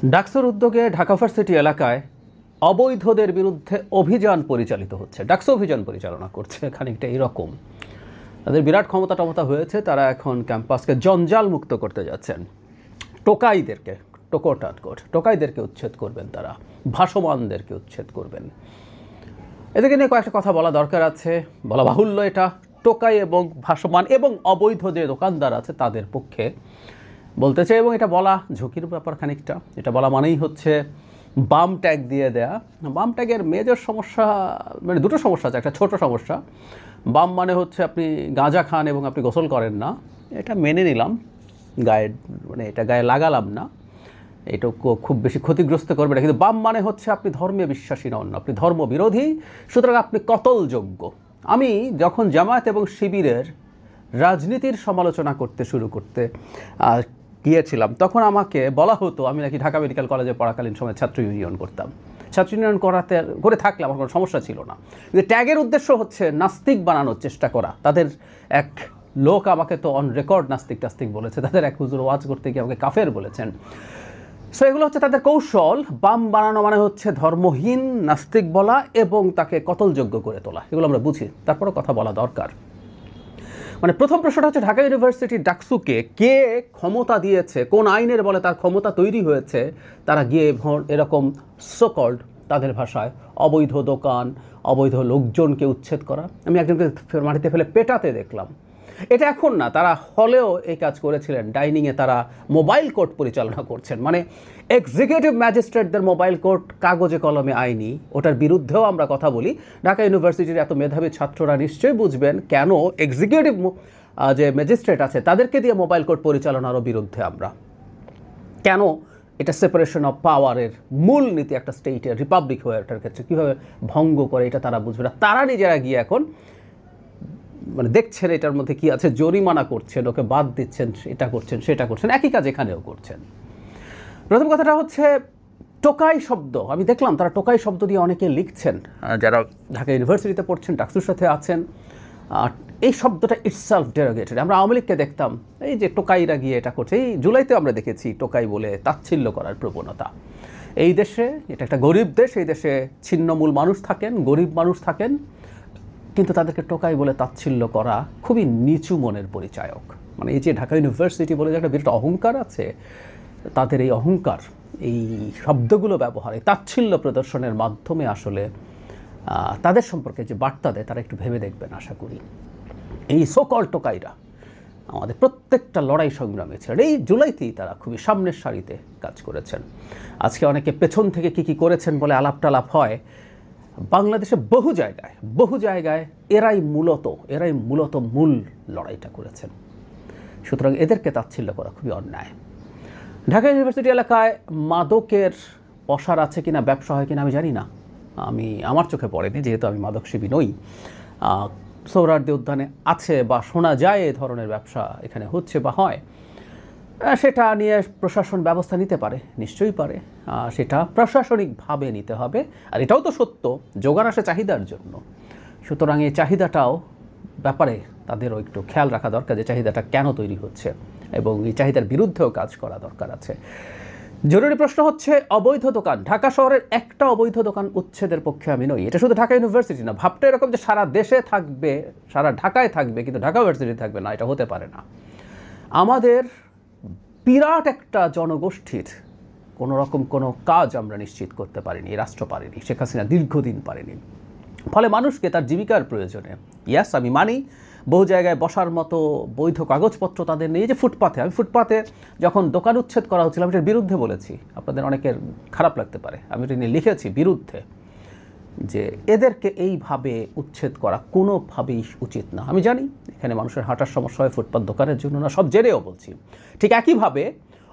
ডাকসুর উদ্যোগে ঢাকা ভার্সিটি এলাকায় অবৈধদের বিরুদ্ধে অভিযান পরিচালিত হচ্ছে। ডাকসু অভিযান পরিচালনা করছে খানিকটা এরকম। তাদের বিরাট ক্ষমতা হয়েছে, তারা এখন ক্যাম্পাসকে জঞ্জাল মুক্ত করতে যাচ্ছেন। টোকাইদেরকে উচ্ছেদ করবেন, তারা ভাসমানদেরকে উচ্ছেদ করবেন। এদেরকে নিয়ে কয়েকটা কথা বলা দরকার আছে, বলা বাহুল্য। এটা টোকাই এবং ভাসমান এবং অবৈধ যে দোকানদার আছে তাদের পক্ষে বলতে চাই, এবং এটা বলা ঝুঁকির ব্যাপার খানিকটা। এটা বলা মানেই হচ্ছে বাম ট্যাগ দিয়ে দেয়া। বাম ট্যাগের মেজর সমস্যা, মানে দুটো সমস্যা আছে। একটা ছোট সমস্যা, বাম মানে হচ্ছে আপনি গাঁজা খান এবং আপনি গোসল করেন না, এটা মেনে নিলাম, গায়ে মানে এটা গায়ে লাগালাম না, এটা খুব বেশি ক্ষতিগ্রস্ত করবে না। কিন্তু বাম মানে হচ্ছে আপনি ধর্মে বিশ্বাসী নন, আপনি ধর্মবিরোধী, সুতরাং আপনি কতলযোগ্য। আমি যখন জামায়াত এবং শিবিরের রাজনীতির সমালোচনা করতে গিয়েছিলাম, তখন আমাকে বলা হতো আমি নাকি ঢাকা মেডিকেল কলেজে পড়াকালীন সময় ছাত্র ইউনিয়ন করতাম। ছাত্র ইউনিয়ন করে থাকলে আমার কোনো সমস্যা ছিল না। কিন্তু ট্যাগের উদ্দেশ্য হচ্ছে নাস্তিক বানানোর চেষ্টা করা। তাদের এক লোক আমাকে তো অন রেকর্ড নাস্তিক বলেছে, তাদের এক হুজুর ওয়াজ করতে গিয়ে আমাকে কাফের বলেছেন। সো এগুলো হচ্ছে তাদের কৌশল। বাম বানানো মানে হচ্ছে ধর্মহীন, নাস্তিক বলা এবং তাকে কতলযোগ্য করে তোলা। এগুলো আমরা বুঝি, তারপরও কথা বলা দরকার। মানে প্রথম প্রশ্নটা হচ্ছে ঢাকা ইউনিভার্সিটি ডাকসুকে কে ক্ষমতা দিয়েছে, কোন আইনের বলে তার ক্ষমতা তৈরি হয়েছে তারা গিয়ে এরকম সোকল্ড, তাদের ভাষায় অবৈধ দোকান, অবৈধ লোকজনকে উচ্ছেদ করা। আমি একজনকে মাটিতে ফেলে পেটাতে দেখলাম। এটা এখন না, তারা হলেও এই কাজ করেছিলেন। ডাইনিংয়ে তারা মোবাইল কোর্ট পরিচালনা করছেন, মানে এক্সিকিউটিভ ম্যাজিস্ট্রেটদের মোবাইল কোর্ট কাগজে কলমে আইনি, ওটার বিরুদ্ধেও আমরা কথা বলি। ঢাকা ইউনিভার্সিটির এত মেধাবী ছাত্ররা নিশ্চয়ই বুঝবেন কেন এক্সিকিউটিভ যে ম্যাজিস্ট্রেট আছে তাদেরকে দিয়ে মোবাইল কোর্ট পরিচালনারও বিরুদ্ধে আমরা। কেন এটা সেপারেশন অফ পাওয়ারের মূল নীতি একটা স্টেটের রিপাবলিক হয়ে ওঠার ক্ষেত্রে কীভাবে ভঙ্গ করে, এটা তারা বুঝবে না। তারা নিজেরা গিয়ে এখন মানে দেখছেন এটার মধ্যে কি আছে, জরিমানা করছেন, ওকে বাদ দিচ্ছেন, এটা করছেন সেটা করছেন, একই কাজ এখানেও করছেন। প্রথম কথাটা হচ্ছে টোকাই শব্দ। আমি দেখলাম তারা টোকাই শব্দ দিয়ে অনেকে লিখছেন, যারা ঢাকা ইউনিভার্সিটিতে পড়ছেন, ডাকসুর সাথে আছেন। এই শব্দটা ইটসেলফ ডেরোগেটরি। আমরা আওয়ামী লীগকে দেখতাম এই যে টোকাইরা গিয়ে এটা করছে, এই জুলাইতে আমরা দেখেছি টোকাই বলে তাচ্ছিল্য করার প্রবণতা। এই দেশে, এটা একটা গরিব দেশ, এই দেশে ছিন্নমূল মানুষ থাকেন, গরিব মানুষ থাকেন, কিন্তু তাদেরকে টোকাই বলে তাচ্ছিল্য করা খুবই নিচু মনের পরিচায়ক। মানে এই যে ঢাকা ইউনিভার্সিটি বলে যে একটা বিরাট অহংকার আছে, তাদের এই অহংকার, এই শব্দগুলো ব্যবহার, এই তাচ্ছিল্য প্রদর্শনের মাধ্যমে আসলে তাদের সম্পর্কে যে বার্তা দেয় তারা একটু ভেবে দেখবেন আশা করি। এই সকল টোকাইরা আমাদের প্রত্যেকটা লড়াই সংগ্রামে ছিলেন। এই জুলাইতেই তারা খুবই সামনের সারিতে কাজ করেছেন। আজকে অনেকে পেছন থেকে কী করেছেন বলে আলাপ টালাপ হয়। বাংলাদেশে বহু জায়গায় এরাই মূলত মূল লড়াইটা করেছেন। সুতরাং এদেরকে তাচ্ছিল্য করা খুবই অন্যায়। ঢাকা ইউনিভার্সিটি এলাকায় মাদকের পসার আছে কিনা, ব্যবসা হয় কিনা আমি জানি না, আমার চোখে পড়েনি, যেহেতু আমি মাদকসেবী নই। সোহরাওয়ার্দী উদ্যানে আছে বা শোনা যায় এ ধরনের ব্যবসা এখানে হচ্ছে বা হয়, সেটা নিয়ে প্রশাসন ব্যবস্থা নিতে পারে, নিশ্চয়ই পারে। সেটা প্রশাসনিকভাবে নিতে হবে। আর এটাও তো সত্য, যোগান আসে চাহিদার জন্য। সুতরাং এই চাহিদাটাও ব্যাপারে তাদেরও একটু খেয়াল রাখা দরকার, যে চাহিদাটা কেন তৈরি হচ্ছে, এবং এই চাহিদার বিরুদ্ধেও কাজ করা দরকার আছে। জরুরি প্রশ্ন হচ্ছে অবৈধ দোকান। ঢাকা শহরের একটা অবৈধ দোকান উচ্ছেদের পক্ষে আমি নই। এটা শুধু ঢাকা ইউনিভার্সিটি না, ভাবটা এরকম যে সারা দেশে থাকবে, সারা ঢাকায় থাকবে, কিন্তু ঢাকা ইউনিভার্সিটি থাকবে না, এটা হতে পারে না। আমাদের বিরাট একটা জনগোষ্ঠীর কোনো রকম কোনো কাজ আমরা নিশ্চিত করতে পারিনি, রাষ্ট্র পারেনি, শেখ হাসিনা দীর্ঘদিন পারেনি। ফলে মানুষকে তার জীবিকার প্রয়োজনে, ইয়াস আমি মানি, বহু জায়গায় বসার মতো বৈধ কাগজপত্র তাদের নেই। যে আমি ফুটপাতে যখন দোকান উচ্ছেদ করা হচ্ছিল, আমি এটার বিরুদ্ধে বলেছি, আপনাদের অনেকের খারাপ লাগতে পারে, আমি এটা নিয়ে লিখেছি বিরুদ্ধে, যে এদেরকে এইভাবে উচ্ছেদ করা কোনোভাবেই উচিত না। আমি জানি এখানে মানুষের হাঁটার সমস্যা হয়, ফুটপাত দোকানের জন্য না, সব জেনেও বলছি। ঠিক একইভাবে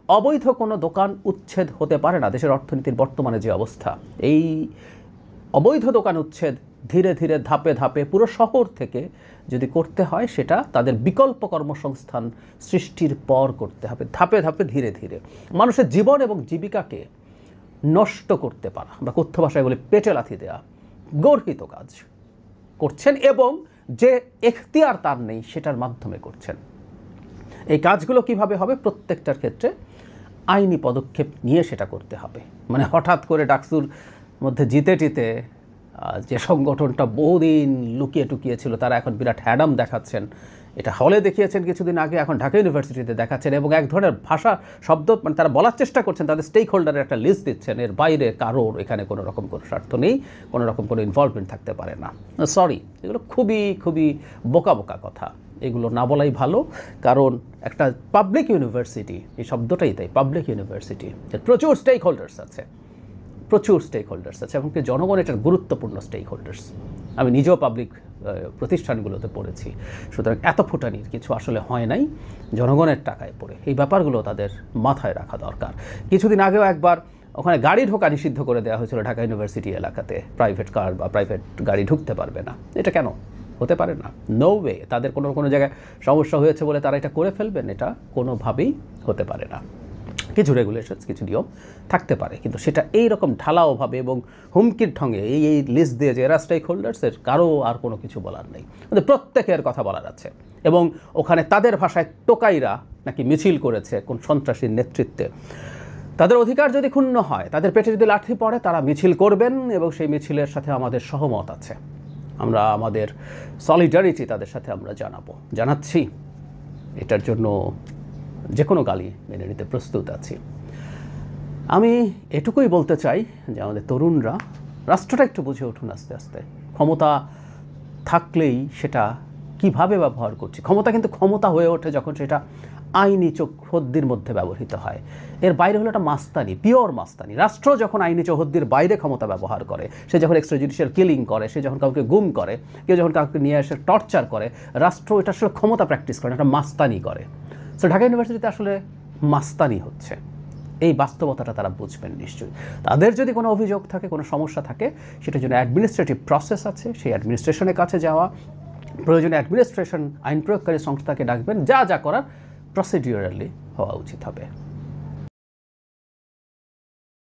অবৈধ কোনো দোকান উচ্ছেদ হতে পারে না। দেশের অর্থনীতির বর্তমানে যে অবস্থা, এই অবৈধ দোকান উচ্ছেদ ধীরে ধীরে ধাপে ধাপে পুরো শহর থেকে যদি করতে হয়, সেটা তাদের বিকল্প কর্মসংস্থান সৃষ্টির পর করতে হবে, ধাপে ধাপে ধীরে ধীরে। মানুষের জীবন এবং জীবিকাকে নষ্ট করতে পারা, আমরা কথ্য ভাষায় বলি পেটে লাথি দেওয়া, গর্হিত কাজ করছেন, এবং যে এখতিয়ার তার নেই সেটার মাধ্যমে করছেন। এই কাজগুলো কিভাবে হবে, প্রত্যেকটার ক্ষেত্রে আইনি পদক্ষেপ নিয়ে সেটা করতে হবে। মানে হঠাৎ করে ডাকসুর মধ্যে জিতে টিতে যে সংগঠনটা বহুদিন লুকিয়ে টুকিয়ে ছিল তারা এখন বিরাট হ্যাডাম দেখাচ্ছেন, এটা হলে দেখিয়েছেন কিছুদিন আগে, এখন ঢাকা ইউনিভার্সিটিতে দেখাচ্ছেন এবং এক ধরনের ভাষা শব্দ মানে তারা বলার চেষ্টা করছেন, তাদের স্টেক হোল্ডারের একটা লিস্ট দিচ্ছেন, এর বাইরে কারোর এখানে কোনো রকম কোনো স্বার্থ নেই, কোনো রকম কোনো ইনভলভমেন্ট থাকতে পারে না। সরি, এগুলো খুবই খুবই বোকা বোকা কথা, এগুলো না বলাই ভালো। কারণ একটা পাবলিক ইউনিভার্সিটি, এই শব্দটাই তাই, পাবলিক ইউনিভার্সিটি, প্রচুর স্টেক হোল্ডার্স আছে, প্রচুর স্টেক হোল্ডার্স আছে, এমনকি জনগণ এটার গুরুত্বপূর্ণ স্টেক হোল্ডার্স। আমি নিজেও পাবলিক প্রতিষ্ঠানগুলোতে পড়েছি, সুতরাং এত ফুটানির কিছু আসলে হয় নাই, জনগণের টাকায় পড়ে এই ব্যাপারগুলো তাদের মাথায় রাখা দরকার। কিছুদিন আগেও একবার ওখানে গাড়ি ঢোকা নিষিদ্ধ করে দেওয়া হয়েছিল ঢাকা ইউনিভার্সিটি এলাকাতে, প্রাইভেট কার বা প্রাইভেট গাড়ি ঢুকতে পারবে না। এটা কেন হতে পারে না? নো ওয়ে, তাদের কোনো কোনো জায়গায় সমস্যা হয়েছে বলে তারা এটা করে ফেলবেন, এটা কোনোভাবেই হতে পারে না। কিছু রেগুলেশনস, কিছু নিয়ম থাকতে পারে, কিন্তু সেটা এই রকম ঢালাওভাবে এবং হুমকির ঢঙে এই লিস্ট দিয়ে যে এরা স্টেক হোল্ডার্সের, কারো আর কোনো কিছু বলার নেই, কিন্তু প্রত্যেকের কথা বলার আছে। এবং ওখানে তাদের ভাষায় টোকাইরা নাকি মিছিল করেছে কোন সন্ত্রাসীর নেতৃত্বে। তাদের অধিকার যদি ক্ষুণ্ণ হয়, তাদের পেটে যদি লাঠি পড়ে, তারা মিছিল করবেন এবং সেই মিছিলের সাথে আমাদের সহমত আছে, আমরা আমাদের সলিডারিটি তাদের সাথে আমরা জানাচ্ছি। এটার জন্য যে কোনো গালি মেনে নিতে প্রস্তুত আছি। আমি এটুকুই বলতে চাই যে আমাদের তরুণরা, রাষ্ট্রটা একটু বুঝে উঠুন আস্তে আস্তে। ক্ষমতা থাকলেই সেটা কিভাবে ব্যবহার করছি, ক্ষমতা কিন্তু ক্ষমতা হয়ে ওঠে যখন সেটা আইনি চৌহদ্দির মধ্যে ব্যবহৃত হয়। এর বাইরে হলো একটা মাস্তানি, পিওর মাস্তানি। রাষ্ট্র যখন আইনি চৌহদ্দির বাইরে ক্ষমতা ব্যবহার করে, সে যখন এক্সট্রা জুডিশিয়াল কিলিং করে, সে যখন কাউকে গুম করে, কেউ যখন কাউকে নিয়ে এসে টর্চার করে, রাষ্ট্র এটা আসলে ক্ষমতা প্র্যাকটিস করে, একটা মাস্তানি করে। সো ঢাকা ইউনিভার্সিটিতে আসলে মাস্তানি হচ্ছে, এই বাস্তবতাটা তারা বুঝবেন নিশ্চয়ই। তাদের যদি কোনো অভিযোগ থাকে, কোনো সমস্যা থাকে, সেটার জন্য অ্যাডমিনিস্ট্রেটিভ প্রসেস আছে, সেই অ্যাডমিনিস্ট্রেশনের কাছে যাওয়া, প্রয়োজনে অ্যাডমিনিস্ট্রেশন আইন প্রয়োগকারী সংস্থাকে ডাকবেন, যা যা করার প্রসিডিউরালি হওয়া উচিত হবে।